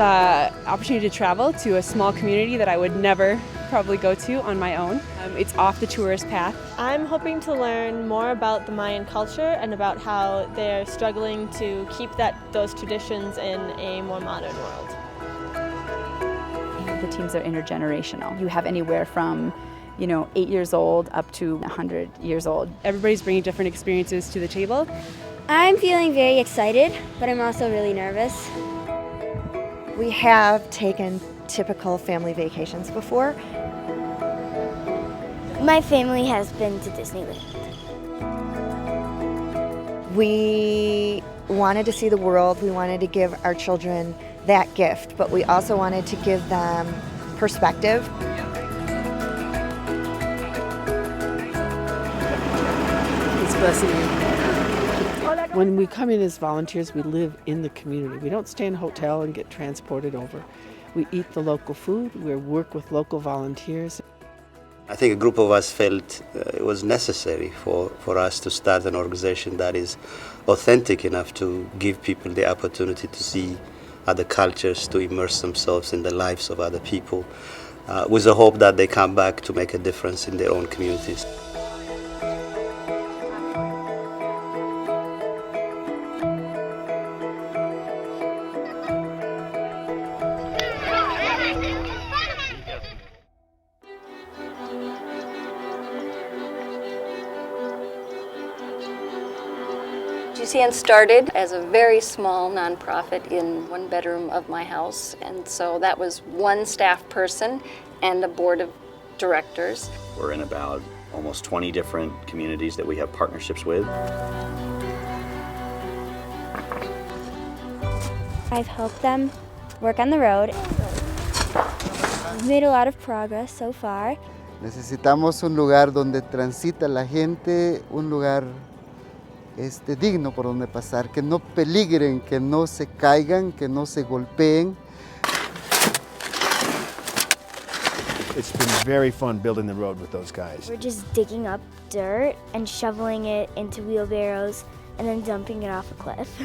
opportunity to travel to a small community that I would never probably go to on my own. It's off the tourist path. I'm hoping to learn more about the Mayan culture and about how they're struggling to keep those traditions in a more modern world. The teams are intergenerational. You have anywhere from 8 years old up to 100 years old. Everybody's bringing different experiences to the table. I'm feeling very excited, but I'm also really nervous. We have taken typical family vacations before. My family has been to Disneyland. We wanted to see the world. We wanted to give our children that gift, but we also wanted to give them perspective. It's fascinating. When we come in as volunteers, we live in the community. We don't stay in a hotel and get transported over. We eat the local food, we work with local volunteers. I think a group of us felt it was necessary for us to start an organization that is authentic enough to give people the opportunity to see other cultures, to immerse themselves in the lives of other people, with the hope that they come back to make a difference in their own communities. GCN started as a very small nonprofit in one bedroom of my house, and so that was one staff person and a board of directors. We're in about almost 20 different communities that we have partnerships with. I've helped them work on the road. We've made a lot of progress so far. Necesitamos un lugar donde transita la gente, un lugar digno por donde pasar, que no peligren, que no se caigan, que no se golpeen. It's been very fun building the road with those guys. We're just digging up dirt and shoveling it into wheelbarrows and then dumping it off a cliff.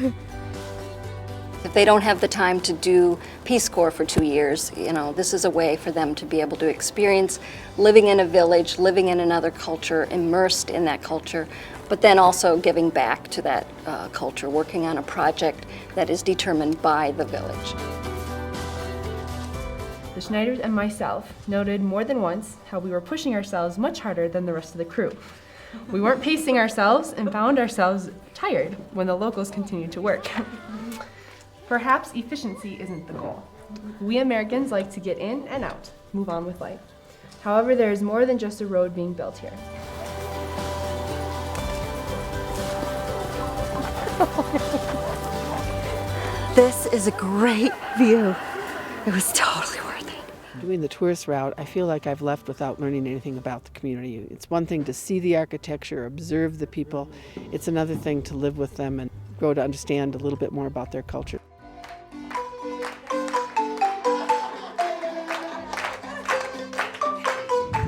If they don't have the time to do Peace Corps for 2 years, this is a way for them to be able to experience living in a village, living in another culture, immersed in that culture, but then also giving back to that culture, working on a project that is determined by the village. The Schneiders and myself noted more than once how we were pushing ourselves much harder than the rest of the crew. We weren't pacing ourselves and found ourselves tired when the locals continued to work. Perhaps efficiency isn't the goal. We Americans like to get in and out, move on with life. However, there is more than just a road being built here. This is a great view. It was totally worth it. Doing the tourist route, I feel like I've left without learning anything about the community. It's one thing to see the architecture, observe the people. It's another thing to live with them and grow to understand a little bit more about their culture.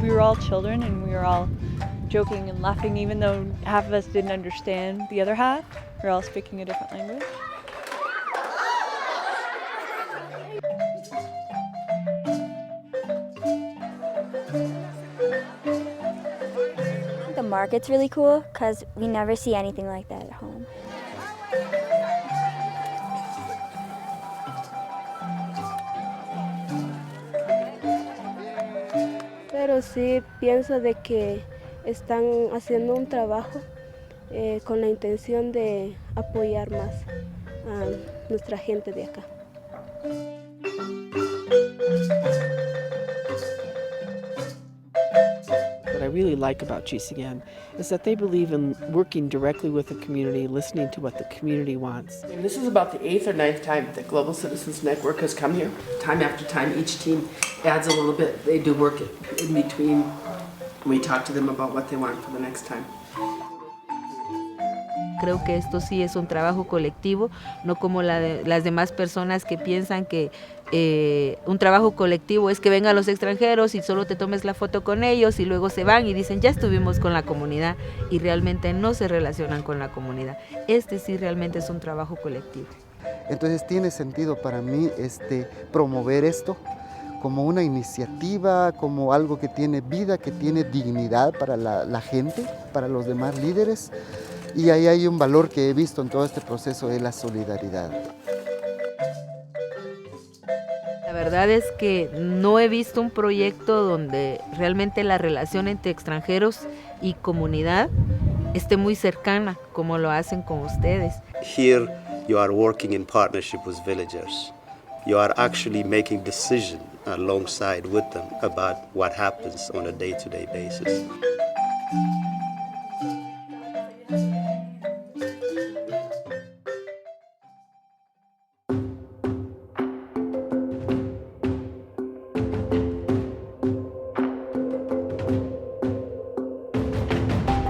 We were all children and we were all joking and laughing, even though half of us didn't understand the other half. We were all speaking a different language. The market's really cool because we never see anything like that at home. Pero sí pienso de que están haciendo un trabajo con la intención de apoyar más a nuestra gente de acá. What I really like about GCN is that they believe in working directly with the community, listening to what the community wants. And this is about the 8th or 9th time that Global Citizens Network has come here. Time after time, each team adds a little bit. They do work in between. We talk to them about what they want for the next time. Creo que esto sí es un trabajo colectivo, no como las demás personas que piensan que un trabajo colectivo es que vengan los extranjeros y solo te tomes la foto con ellos y luego se van y dicen ya estuvimos con la comunidad y realmente no se relacionan con la comunidad. Este sí realmente es un trabajo colectivo. Entonces tiene sentido para mí promover esto como una iniciativa, como algo que tiene vida, que tiene dignidad para la gente, para los demás líderes. Y ahí hay un valor que he visto en todo este proceso de la solidaridad. La verdad es que no he visto un proyecto donde realmente la relación entre extranjeros y comunidad esté muy cercana como lo hacen con ustedes. Here you are working in partnership with villagers. You are actually making decisions alongside with them about what happens on a day-to-day basis.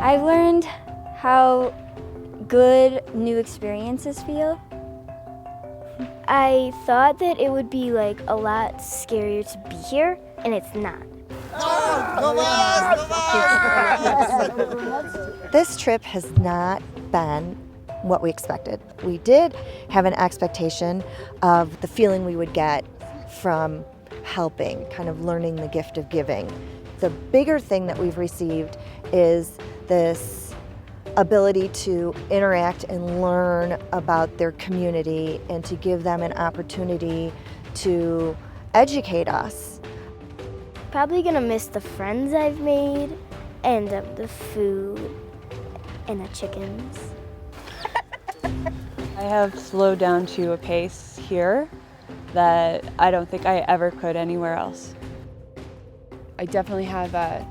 I've learned how good new experiences feel. I thought that it would be like a lot scarier to be here, and it's not. This trip has not been what we expected. We did have an expectation of the feeling we would get from helping, kind of learning the gift of giving. The bigger thing that we've received is this ability to interact and learn about their community and to give them an opportunity to educate us. Probably gonna miss the friends I've made and the food and the chickens. I have slowed down to a pace here that I don't think I ever could anywhere else. I definitely have a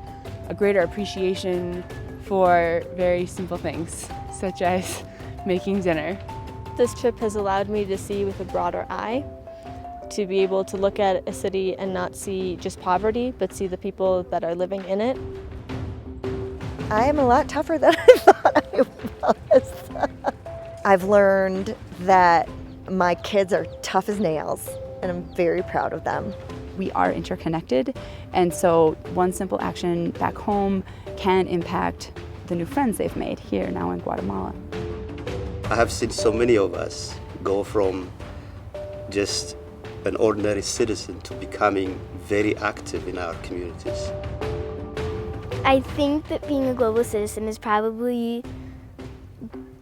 greater appreciation for very simple things, such as making dinner. This trip has allowed me to see with a broader eye, to be able to look at a city and not see just poverty, but see the people that are living in it. I am a lot tougher than I thought I was. I've learned that my kids are tough as nails, and I'm very proud of them. We are interconnected, and so one simple action back home can impact the new friends they've made here now in Guatemala. I have seen so many of us go from just an ordinary citizen to becoming very active in our communities. I think that being a global citizen is probably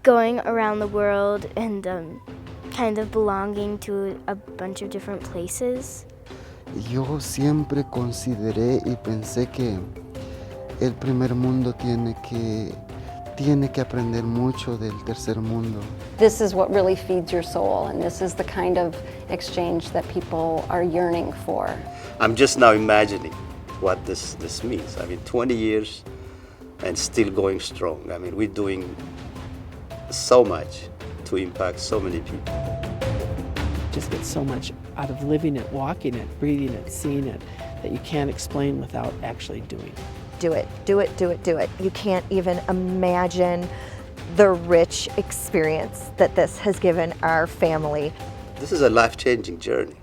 going around the world and kind of belonging to a bunch of different places. Yo siempre consideré y pensé que el primer mundo tiene que aprender mucho del tercer mundo. This is what really feeds your soul, and this is the kind of exchange that people are yearning for. I'm just now imagining what this means. I mean, 20 years and still going strong. I mean, we're doing so much to impact so many people. Just get so much out of living it, walking it, breathing it, seeing it, that you can't explain without actually doing it. Do it, do it, do it, do it. You can't even imagine the rich experience that this has given our family. This is a life-changing journey.